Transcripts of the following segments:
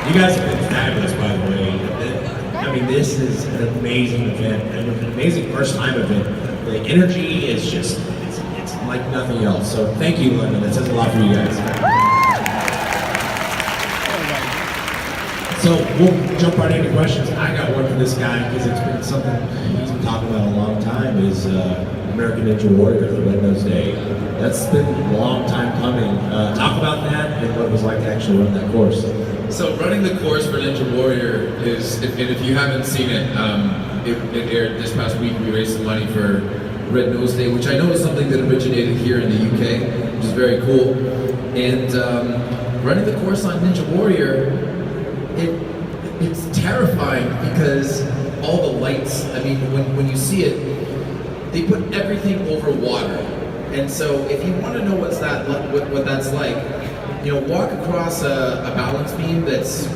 You guys have been fabulous, by the way. I mean, this is an amazing event, and an amazing first-time event. The energy is just, it's like nothing else. So thank you, London. That says a lot for you guys. So we'll jump right into questions. I got one for this guy because it's been something he's been talking about a long time. Is American Ninja Warrior, the Red Nose Day. That's been a long time coming. Talk about that and what it was like to actually run that course. So running the course for Ninja Warrior is, and if you haven't seen it, it aired this past week. We raised some money for Red Nose Day, which I know is something that originated here in the UK, which is very cool. And running the course on Ninja Warrior, it's terrifying because all the lights, I mean, when you see it, they put everything over water. And so if you want to know what that's like, you know, walk across a balance beam that's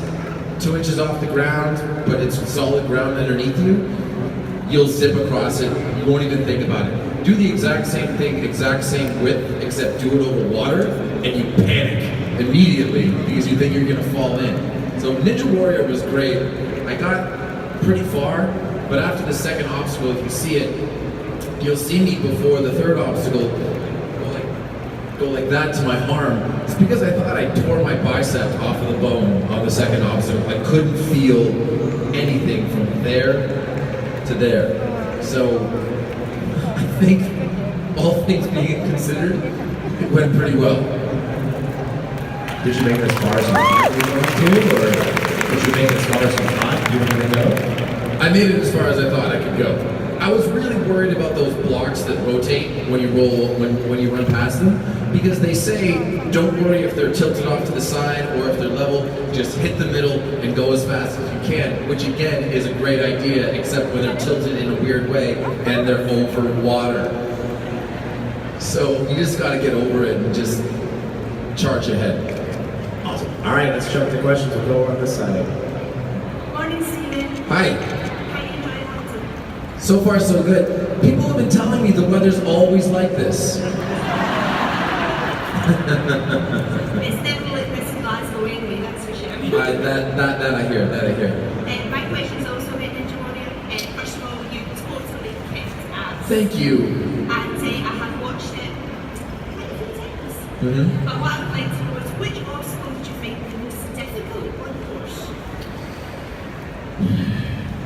2 inches off the ground, but it's solid ground underneath you. You'll zip across it. You won't even think about it. Do the exact same thing, exact same width, except do it over water, and you panic immediately because you think you're gonna fall in. So Ninja Warrior was great. I got pretty far, but after the second obstacle, if you see it, you'll see me before the third obstacle go like that to my arm. It's because I thought I tore my bicep off of the bone on the second obstacle. I couldn't feel anything from there to there. So I think, all things being considered, it went pretty well. Did you make it as far as you thought you were going to, or did you make it as far as you thought you were going to go? I made it as far as I thought I could go. I was really worried about those blocks that rotate when you roll, when you run past them, because they say, don't worry if they're tilted off to the side or if they're level, just hit the middle and go as fast as you can, which again is a great idea, except when they're tilted in a weird way and they're over water. So you just gotta get over it and just charge ahead. Awesome. All right, let's jump to questions. We'll go on this side. Morning, Steven. Hi. How you enjoying London? So far, so good. People have been telling me the weather's always like this. It's never like this in Glasgow anyway, that's for sure. That I hear, And my question is also about Ninja Warrior. First of all, you totally kicked ass. Thank you. And I have watched it quite a few times. Mm-hmm. But what I would like to know is which obstacle did you find the most difficult on the course?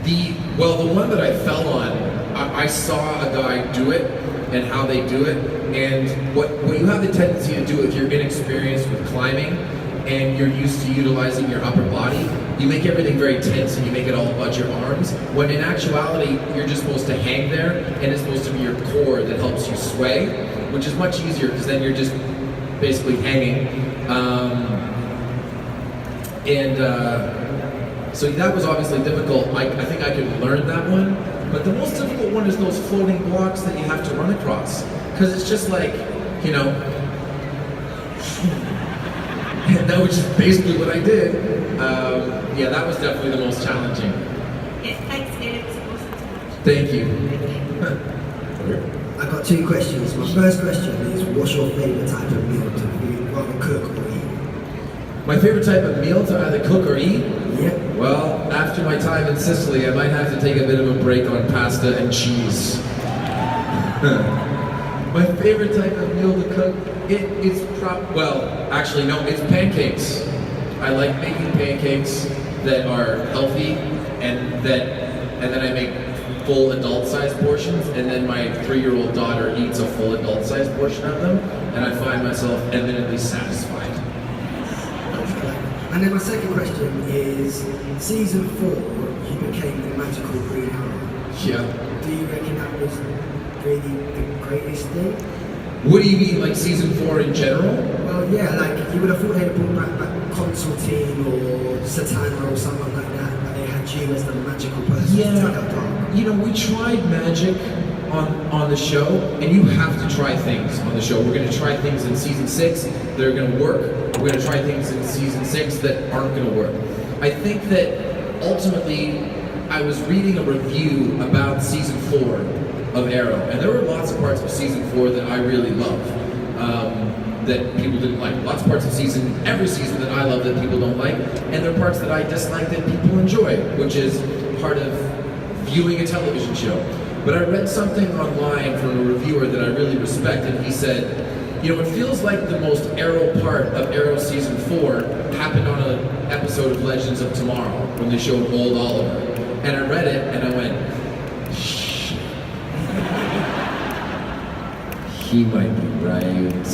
The one that I fell on, I saw a guy do it and how they do it, and what you have the tendency to do if you're inexperienced with climbing and you're used to utilizing your upper body, you make everything very tense and you make it all about your arms, when in actuality you're just supposed to hang there and it's supposed to be your core that helps you sway, which is much easier because then you're just basically hanging. So that was obviously difficult. I think I could learn that one. But the most difficult one is those floating blocks that you have to run across. Because it's just like, you know, and that was just basically what I did. Yeah, that was definitely the most challenging. Yes, thanks again. It was awesome. Thank you. I got two questions. My first question is, what's your favourite type of meal to rather cook or eat? My favorite type of meal to either cook or eat? Yeah. Well, after my time in Sicily, I might have to take a bit of a break on pasta and cheese. My favorite type of meal to cook, it's actually no, it's pancakes. I like making pancakes that are healthy and then I make full adult-sized portions, and then my 3-year-old daughter eats a full adult-sized portion of them, and I find myself eminently satisfied. And then my second question is, season 4, you became the magical green arrow. Yeah. Do you reckon that was really the greatest thing? What do you mean, like season 4 in general? Well, yeah, like you would have thought they'd brought back Constantine or Satana or someone like that, but they had you as the magical person to take out dark. You know, we tried magic on the show, and you have to try things on the show. We're going to try things in season 6 that are going to work. We're going to try things in season 6 that aren't going to work. I think that ultimately, I was reading a review about season 4 of Arrow, and there were lots of parts of season 4 that I really love. that people didn't like. Lots of parts of every season that I love that people don't like, and there are parts that I dislike that people enjoy, which is part of viewing a television show. But I read something online from a reviewer that I really respect, and he said, you know, it feels like the most Arrow part of Arrow Season 4 happened on an episode of Legends of Tomorrow, when they showed Old Oliver. And I read it, and I went, shh. He might be right.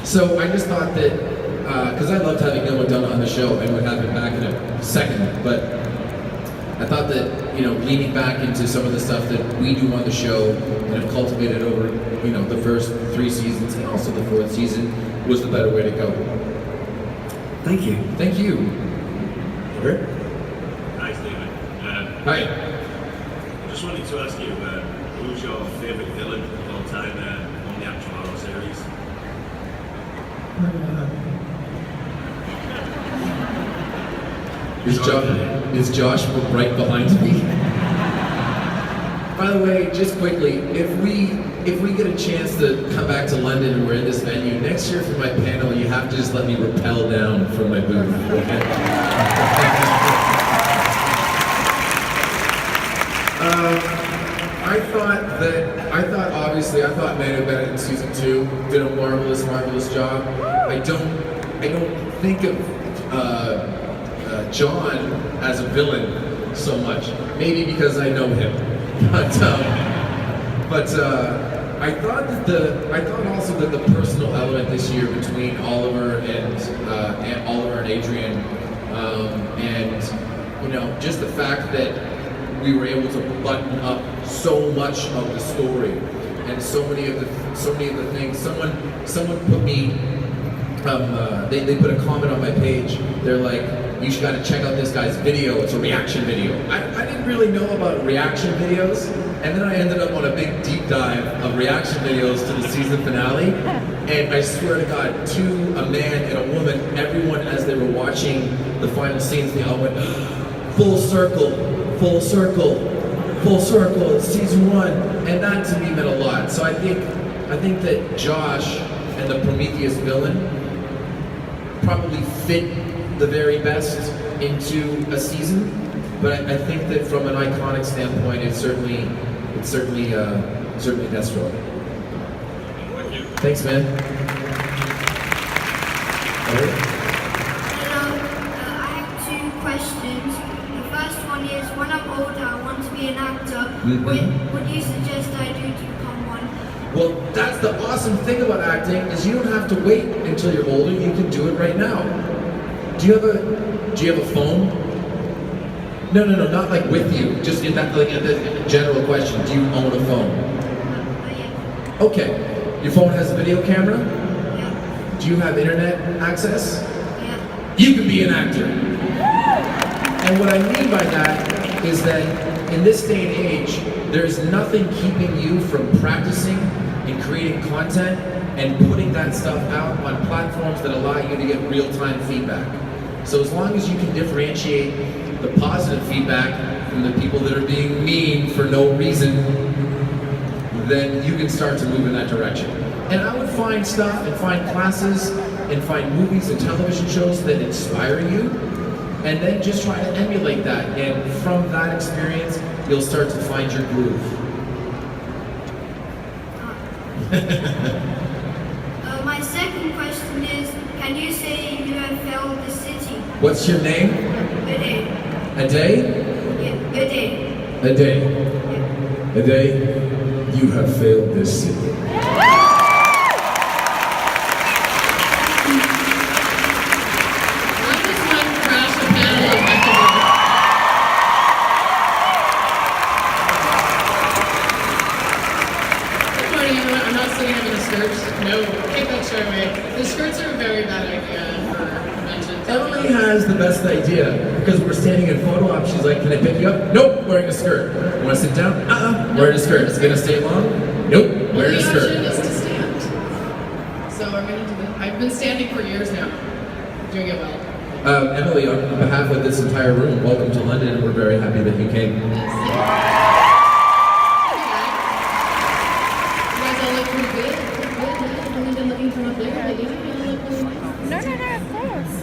So I just thought that, because I loved having Neil McDonough on the show, and would have him back in a second, but I thought that, you know, leaning back into some of the stuff that we do on the show and have cultivated over, you know, the first 3 seasons and also the 4th season was the better way to go. Thank you. Thank you. Robert? Hi, Stephen. Hi. I just wanted to ask you, who's your favourite villain of all time on the actual horror series? Is Josh right behind me? By the way, just quickly, if we get a chance to come back to London and we're in this venue, next year for my panel, you have to just let me rappel down from my booth. Okay? I thought Manu Bennett in season 2 did a marvelous job. I don't think of John as a villain so much. Maybe because I know him, but I thought also that the personal element this year between Oliver and Adrian, and you know, just the fact that we were able to button up so much of the story and so many of the things. Someone put me. They put a comment on my page. They're like, you should gotta check out this guy's video. It's a reaction video. I didn't really know about reaction videos, and then I ended up on a big deep dive of reaction videos to the season finale. And I swear to God, to a man and a woman, everyone as they were watching the final scenes, they all went, full circle, full circle, full circle. It's season 1, and that to me meant a lot. So I think that Josh and the Prometheus villain probably fit the very best into a season, but I think that from an iconic standpoint, it's certainly Deathstroke. Thank you. Thanks, man. Hello, I have 2 questions. The first one is, when I'm older, I want to be an actor. What do you suggest I do to become one? Well, that's the awesome thing about acting, is you don't have to wait until you're older. You can do it right now. Do you have a phone? No, not like with you. Just in that, like the general question. Do you own a phone? Yeah. Okay. Your phone has a video camera? Yeah. Do you have internet access? Yeah. You can be an actor. And what I mean by that is that in this day and age, there's nothing keeping you from practicing and creating content and putting that stuff out on platforms that allow you to get real-time feedback. So as long as you can differentiate the positive feedback from the people that are being mean for no reason, then you can start to move in that direction. And I would find stuff and find classes and find movies and television shows that inspire you, and then just try to emulate that. And from that experience, you'll start to find your groove. My second question is, can you say you have failed the city? What's your name? A day. A day? Yeah, a day. A day. Yeah. A day? You have failed this city. No, take that shirt away. The skirts are a very bad idea for conventions. Emily has the best idea, because we're standing in photo op. She's like, can I pick you up? Nope, wearing a skirt. Want to sit down? Wearing a skirt. Is it gonna stay long? Nope, wearing a The option skirt. is to stand. So I'm gonna do that. I've been standing for years now. Doing it well. Emily, on behalf of this entire room, welcome to London, and we're very happy that you came. You guys all look pretty good. Pretty good. I've only been looking anything from up there, but yeah, look really nice. No, of course.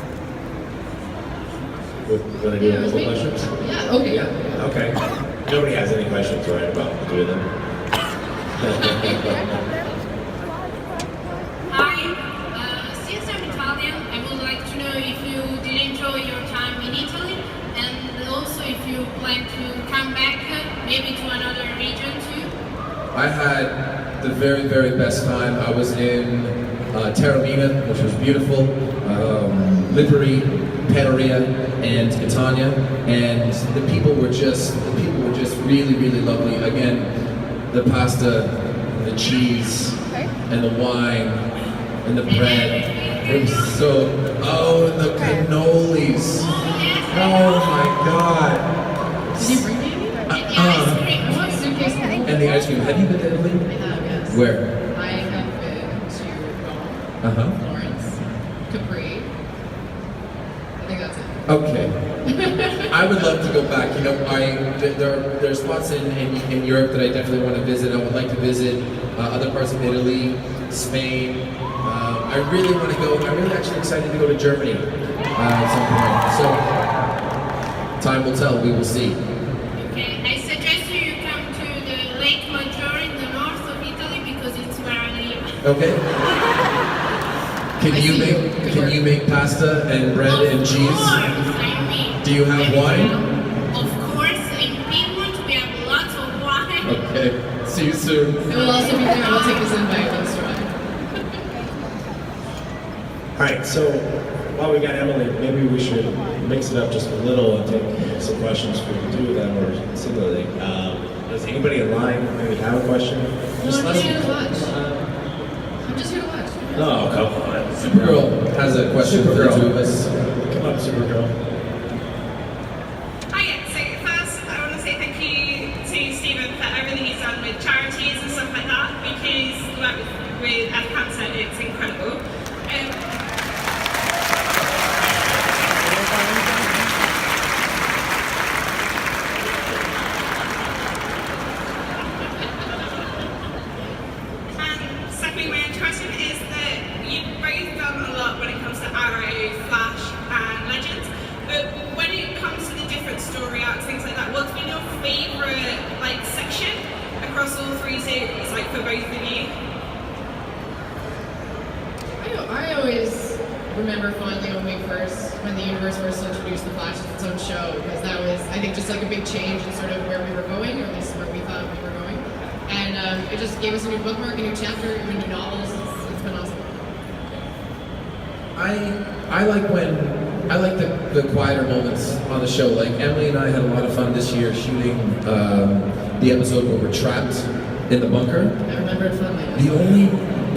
Want to do a couple questions? Yeah, okay, yeah. Okay. Nobody has any questions, right, about the two of them? Hi, since I'm Italian, I would like to know if you did enjoy your time in Italy, and also if you plan to come back maybe to another region too. I had the very, very best time. I was in Taormina, which was beautiful, Lipari, Padania, and Catania, and the people were just really, really lovely. Again, the pasta, the cheese, and the wine, and the bread. It was so. Oh, and the cannolis. Oh my God. Did you bring me any? I want a suitcase. And the ice cream. Have you been to Italy? I have, yes. Where? I have been to Rome, Florence, Capri. I think that's it. Okay. I would love to go back. You know, there are spots in Europe that I definitely want to visit. I would like to visit other parts of Italy, Spain. I really want to go. I'm really actually excited to go to Germany at some point. So time will tell. We will see. Okay, I suggest you come to the Lake Maggiore in the north of Italy because it's where I live. Okay. Can you make pasta and bread and cheese? Of course, I mean. Do you have wine? Of course, in Finland we have lots of wine. Okay. See you soon. I will also be there. I will take this invite. Let's try. All right, so while we got Emily, maybe we should mix it up just a little and take some questions from the two of them or similarly. Does anybody in line maybe have a question? No, I'm just here to watch. I'm just here to watch. Oh, come on. Supergirl has a question for the two of us. Come on, Supergirl. Hiya, so first I want to say thank you to Stephen for everything he's done with charities and stuff like that, because work with cancer, it's incredible. And secondly, my question is that you've both done a lot when it comes to Arrow, Flash, and Legends. But when it comes to the different story arcs, things like that, what's been your favourite section across all three series, for both of you? I always remember fondly when the universe first introduced the Flash as its own show, because that was, I think, just a big change in sort of where we were going, or at least where we thought we were going. And it just gave us a new bookmark, a new chapter, even new novels. It's been awesome. I like the quieter moments on the show. Like Emily and I had a lot of fun this year shooting the episode where we're trapped in the bunker. I remember it fondly. The only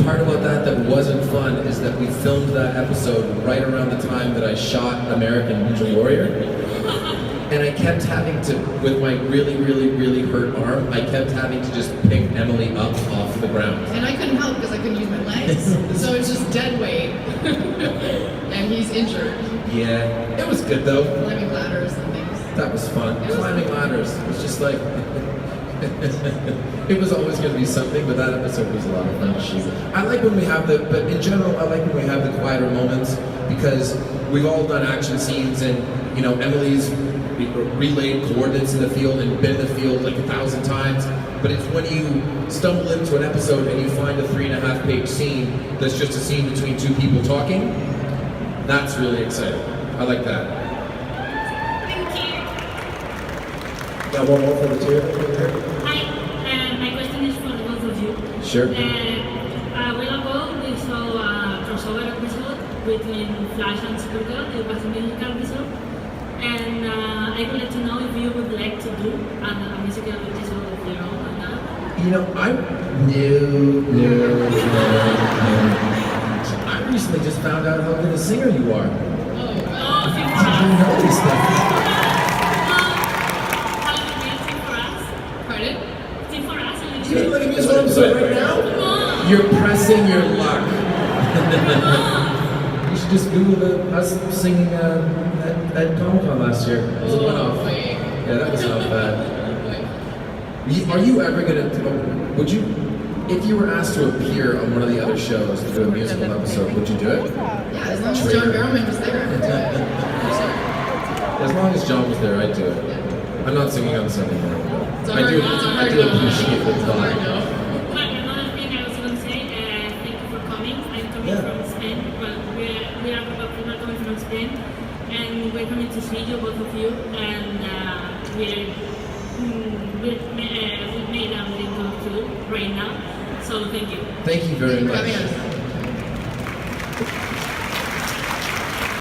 part about that wasn't fun is that we filmed that episode right around the time that I shot American Ninja Warrior. And I kept having to, with my really, really, really hurt arm, I kept having to just pick Emily up off the ground. And I couldn't help because I couldn't use my legs. So it's just dead weight. And he's injured. Yeah, it was good though. Climbing ladders and things. That was fun. Climbing ladders. It was just like, it was always going to be something, but that episode was a lot of fun to shoot. I like when we have but in general, I like when we have the quieter moments because we've all done action scenes and, Emily's relayed coordinates in the field and been in the field 1,000 times, but it's when you stumble into an episode and you find a 3.5-page scene that's just a scene between two people talking, that's really exciting. I like that. Thank you. Got one more for the two of you. Hi, my question is for both of you. Sure. A while ago, we saw a crossover episode between Flash and Supergirl. It was a musical episode. And I would like to know if you would like to do a musical episode of your own or not. I recently just found out how good a singer you are. Oh, sing for I didn't know us. these things. Sing for us. Pardon? Sing for us. You didn't look at musical episode right now? You're pressing your luck. You should just Google us singing at Comic-Con last year. It was a one-off. Yeah, that was not bad. Are you ever gonna? Would you If you were asked to appear on one of the other shows to do a musical episode, would you do it? Yeah, as long as John Barrowman was there, I would do it. As long as John was there, I'd do it. I'm not singing on Sunday morning, It's a but I hard do. no. It's a I hard do no. appreciate the It's a hard time. no. Well, another thing I was going to say, thank you for coming. I'm coming Yeah. from Spain, but we are about people coming from Spain, and we're coming to see you, both of you, and we made a link to right now. So thank you. Thank you very Thank you for much. having us.